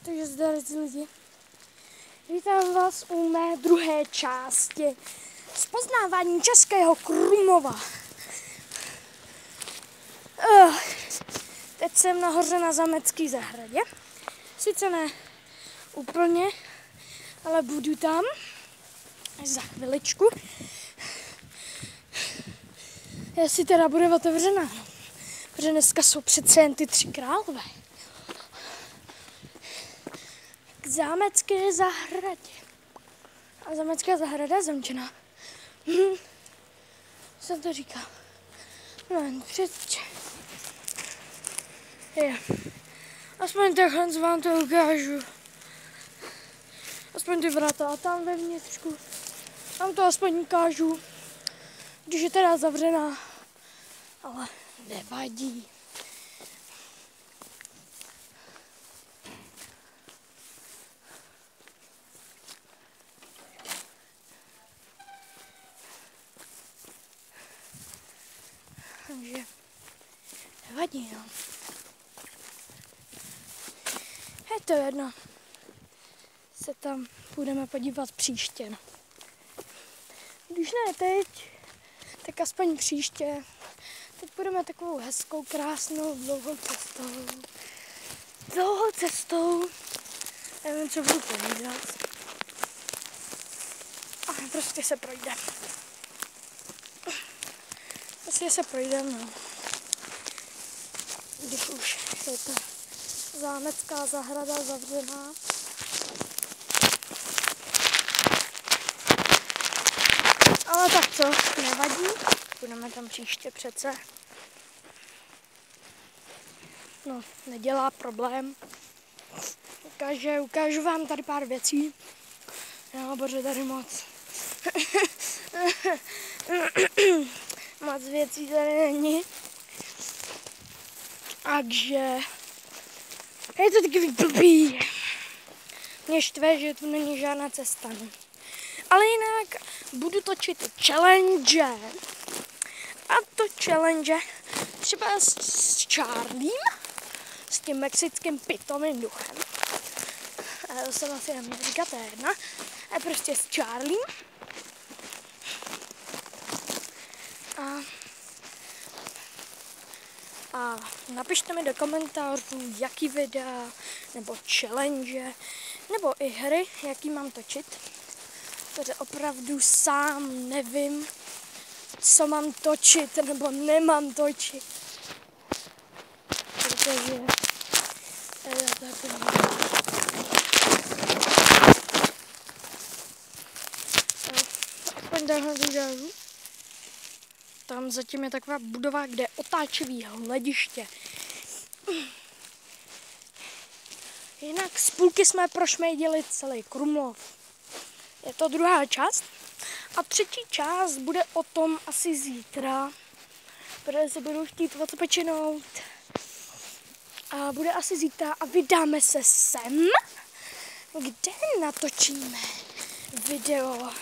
Takže zdar lidi. Vítám vás u mé druhé části zpoznávání Českého Krumlova. Teď jsem nahoře na Zámecké zahradě. Sice ne úplně, ale budu tam za chviličku. Jestli teda bude otevřená, protože dneska jsou přece jen ty 3 králové. K Zámecké zahradě. A Zámecká zahrada je zamčená. Jsem to říkal. No, přece. Je. Aspoň takhle vám to ukážu. Aspoň ty vrata a tam vevnitřku. Tam to aspoň ukážu. Když je teda zavřená. Ale nevadí. Takže nevadí, no. Je to jedno. Se tam budeme podívat příště, no. Když ne teď, tak aspoň příště. Teď budeme takovou hezkou, krásnou, dlouhou cestou. Dlouhou cestou. Nevím, co budu povídat. A prostě se projdeme. Prostě se projdeme, no. Když už je ta Zámecká zahrada zavřená. Ale tak co, nevadí. Budeme tam příště přece. No, nedělá problém. Ukážu vám tady pár věcí. No, bože, tady moc. Moc věcí tady není. Takže je to takový blbý. Mě štve, že tu není žádná cesta. Ne? Ale jinak budu točit challenge. A to challenge třeba s Charliem, s tím mexickým pitomým duchem. A to jsem asi neměl říkat, to je jedna. A prostě s Charliem. A napište mi do komentářů, jaký videa, nebo challenge, nebo i hry, jaký mám točit. Protože opravdu sám nevím, co mám točit, nebo nemám točit. Protože je to takový. Aspoň takhle to udělám. Tam zatím je taková budova, kde je otáčivý hlediště. Jinak z půlky jsme prošmejdili celý Krumlov. Je to druhá část. A třetí část bude o tom asi zítra. Protože se budu chtít odpočinout. A bude asi zítra a vydáme se sem, kde natočíme video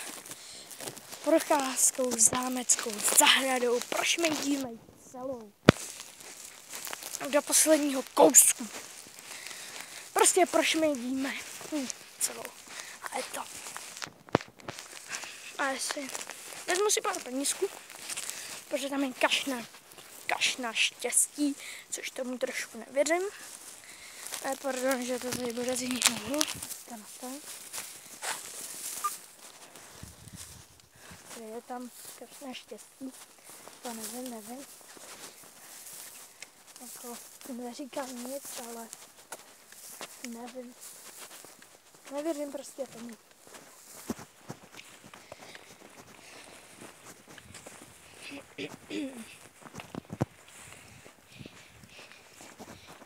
procházkou Zámeckou zahradou. Prošmejdíme celou. Do posledního kousku. Prostě prošmejdíme celou. A je to. A jestli vezmu si pár penízků, protože tam je kaš na štěstí, což tomu trošku nevěřím. Pardon, že to tady bude z jiného úhlu. Je tam kaš na štěstí, to nevím. Jako neříkám nic, ale nevím. Nevěřím prostě tomu.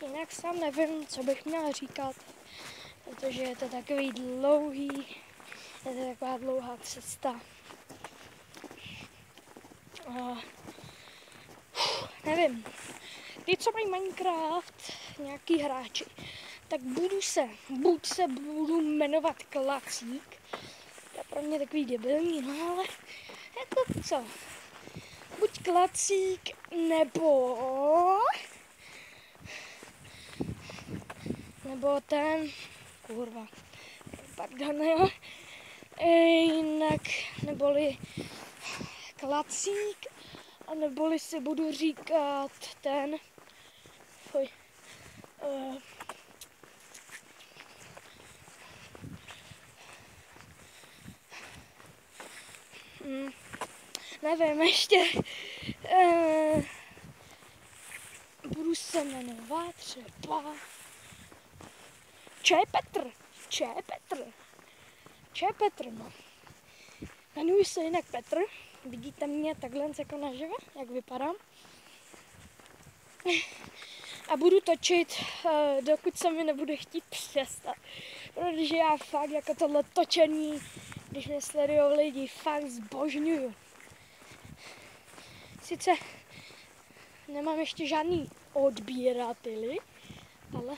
Jinak sám nevím, co bych měla říkat, protože je to takový dlouhý, je to taková dlouhá cesta. Nevím, ty, co mají Minecraft, nějaký hráči, tak buď se budu jmenovat Klacík, to je pro mě takový debilní, no ale je to co? Buď Klacík, nebo ten, kurva, pardon, jo. Jinak, neboli klacík, a neboli si budu říkat ten, nevím, ještě budu se jmenovat třeba Petr, no. Jmenuji se jinak Petr, vidíte mě takhle jako naživo, jak vypadám. A budu točit, dokud se mi nebude chtít přestat. Protože já fakt jako tohle točení, když mě sledujou lidi, fakt zbožňuju. Sice nemám ještě žádný odběrateli, ale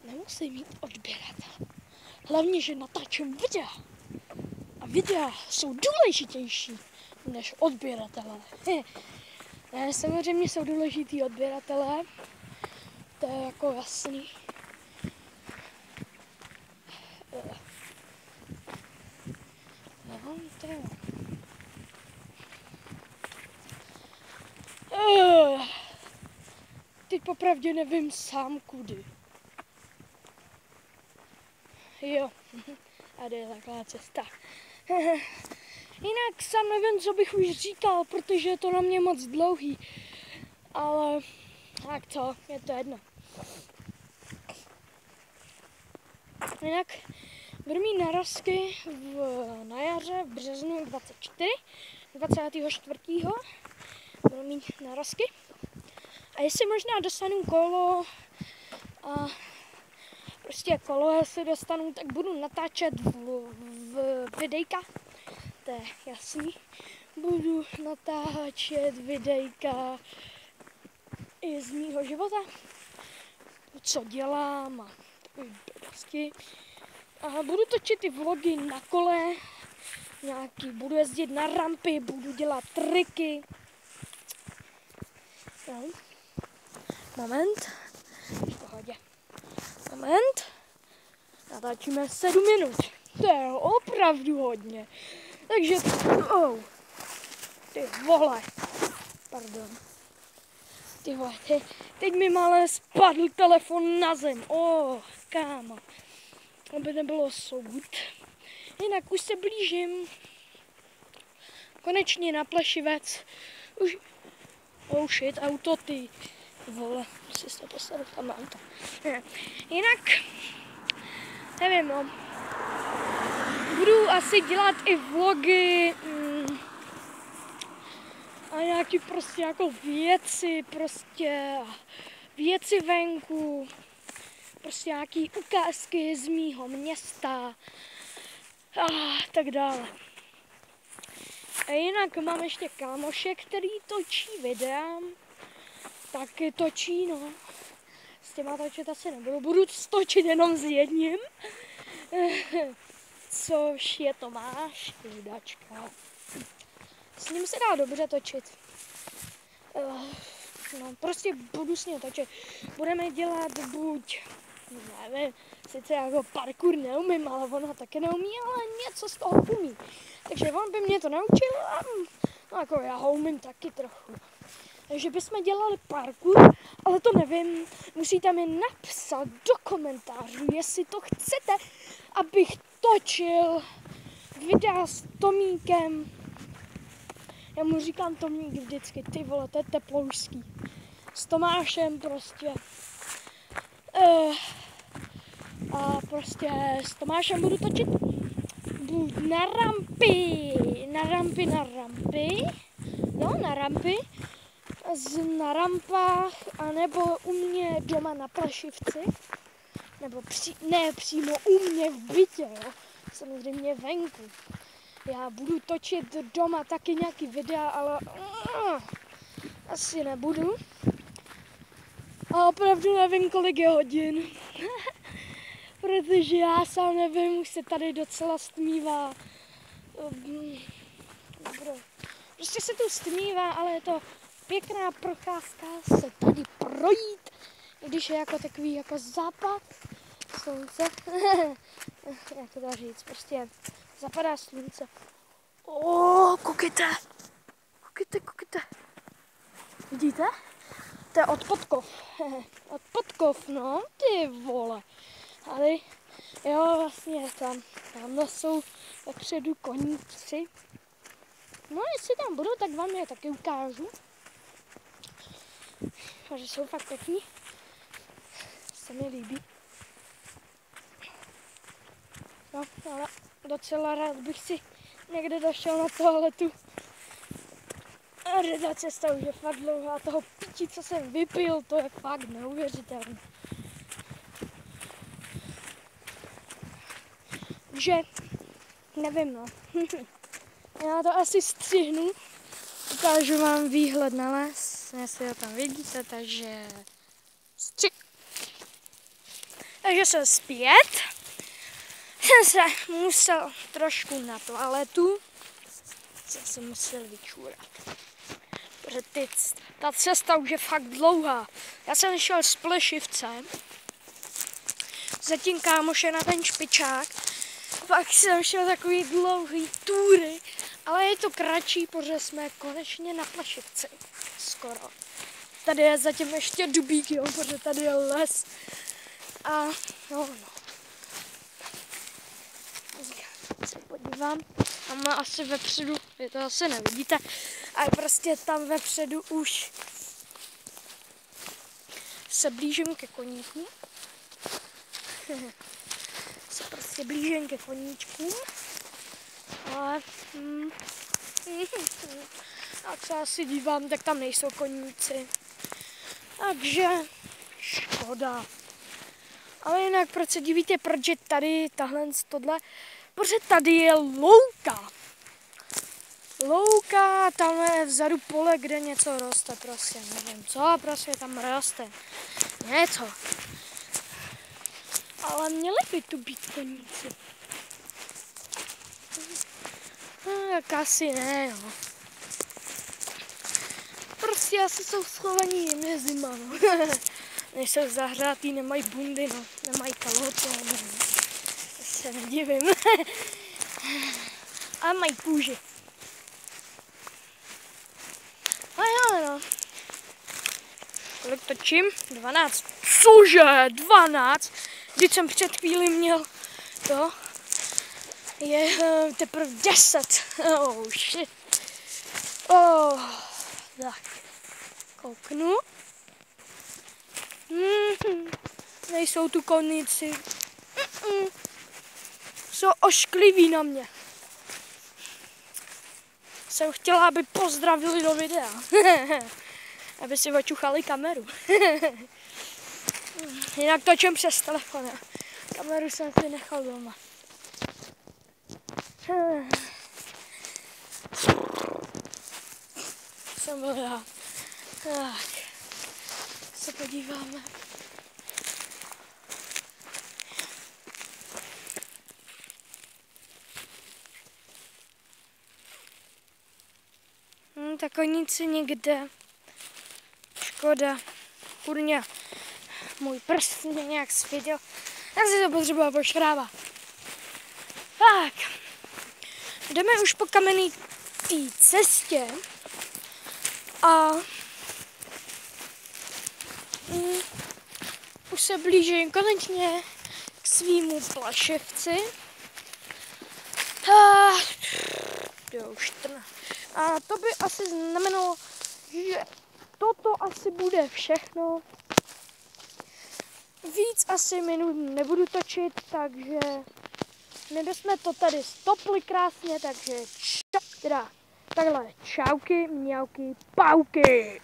nemusím mít odběratel. Hlavně, že natáčím videa. A videa jsou důležitější než odběratelé. Samozřejmě jsou důležitý odběratelé, to je jako jasný. No, to je. Teď popravdě nevím sám kudy. Jo, a jde taková cesta. Jinak sám nevím, co bych už říkal, protože je to na mě moc dlouhý. Ale tak to, je to jedno. Jinak budu mít narazky na jaře v březnu 24. Budu mít narazky. A jestli možná dostanu kolo, a prostě kolo, jestli dostanu, tak budu natáčet v videjka. To je jasný. Budu natáčet videjka i z mýho života, co dělám a prostě. A budu točit i vlogy na kole, budu jezdit na rampy, budu dělat triky. No. Moment, v pohodě. Moment, natáčíme 7 minut, to je opravdu hodně. Takže, ty vole, pardon, ty vole, teď mi malé spadl telefon na zem, kámo, aby nebylo soud. Jinak už se blížím, konečně na Plešivec, už, shit, auto, ty vole, musím se postavit tam na auto. Jinak, nevím, no. Budu asi dělat i vlogy a nějaký prostě jako věci venku, prostě nějaký ukázky z mýho města a tak dále. A jinak mám ještě kámoše, který točí videa, taky točí, no. S těma točit asi nebudu, budu točit jenom s jedním. Což je Tomáš, chudačka. S ním se dá dobře točit. No, prostě budu s ním točit. Budeme dělat buď, nevím, sice jako parkour neumím, ale ona taky neumí, ale něco z toho umí. Takže on by mě to naučil a no, jako já ho umím taky trochu. Takže bychom dělali parkour, ale to nevím, musíte mi napsat do komentářů, jestli to chcete, abych točil videa s Tomíkem. Já mu říkám Tomík vždycky, ty vole, to je teploušský. S Tomášem prostě. A prostě s Tomášem budu točit buď na rampy, na rampách, anebo u mě doma na Plešivci, nebo ne přímo u mě v bytě, jo, samozřejmě venku. Já budu točit doma taky nějaký videa, ale asi nebudu. A opravdu nevím, kolik je hodin, protože já sám nevím, už se tady docela stmívá. Prostě se tu stmívá, ale je to pěkná procházka se tady projít, i když je jako takový jako západ slunce. Jak to dá říct, prostě zapadá slunce. Koukejte. Koukejte. Vidíte? To je od Podkov. Od Podkov, no, ty vole. Ale jo, vlastně tamhle jsou vepředu koníci. No, jestli tam budou, tak vám je taky ukážu. Že jsou fakt pěkný. Se mi líbí. No, ale docela rád bych si někde došel na toaletu. A ta cesta už je fakt dlouhá. Toho pití, co jsem vypil, to je fakt neuvěřitelné. Že nevím, no. Já to asi střihnu. Ukážu vám výhled na les, jestli ho tam vidíte, takže Takže jsem zpět. Jsem se musel trošku na toaletu. Jsem se musel vyčůrat. Protože ta cesta už je fakt dlouhá. Já jsem šel s plešivcem. Zatím kámoše na ten špičák. Pak jsem šel takový dlouhý túry. Ale je to kratší, protože jsme konečně na plešivci. Skoro. Tady je zatím ještě dubík, jo, protože tady je les. A no. Se podívám. Tam asi vepředu, vy to asi nevidíte, ale prostě tam vepředu už se blížím ke koníkům. Se prostě blížím ke koníčkům. Ale jak se asi dívám, tak tam nejsou koníci. Takže škoda. Ale jinak, proč se divíte, proč je tady tohle? Protože tady je louka. Louka, tam je vzadu pole, kde něco roste, prostě, nevím co, prostě tam roste. Něco. Ale měli by tu být koníci. Tak asi ne, no. Prostě asi jsou schovaní, jim je zima, no. Nejsou zahřátý, nemají bundy, no. Nemají kalhoty, no. Se nedivím. A mají kůži. A jo, no. Kolik točím? 12. Cože? 12? Když jsem před chvíli měl to. Je teprve 10. Oh shit. Oh. Tak. Kouknu. Nejsou tu koníci. Jsou oškliví na mě. Jsem chtěla, aby pozdravili do videa. Aby si očuchali kameru. Jinak točím přes telefon. Kameru jsem si nechal doma. Jsem byl já. Tak. Se podíváme. Tak koníci nikde. Škoda. Kurňa. Můj prst mě nějak svěděl. Tak si to potřeba poškrávat. Tak. Jdeme už po kamenné cestě. A už se blížím konečně k svýmu plešivci. A to by asi znamenalo, že toto asi bude všechno. Víc asi minut nebudu točit, takže my bychom to tady stopli krásně, takže takhle čauky, mňauky, pauky.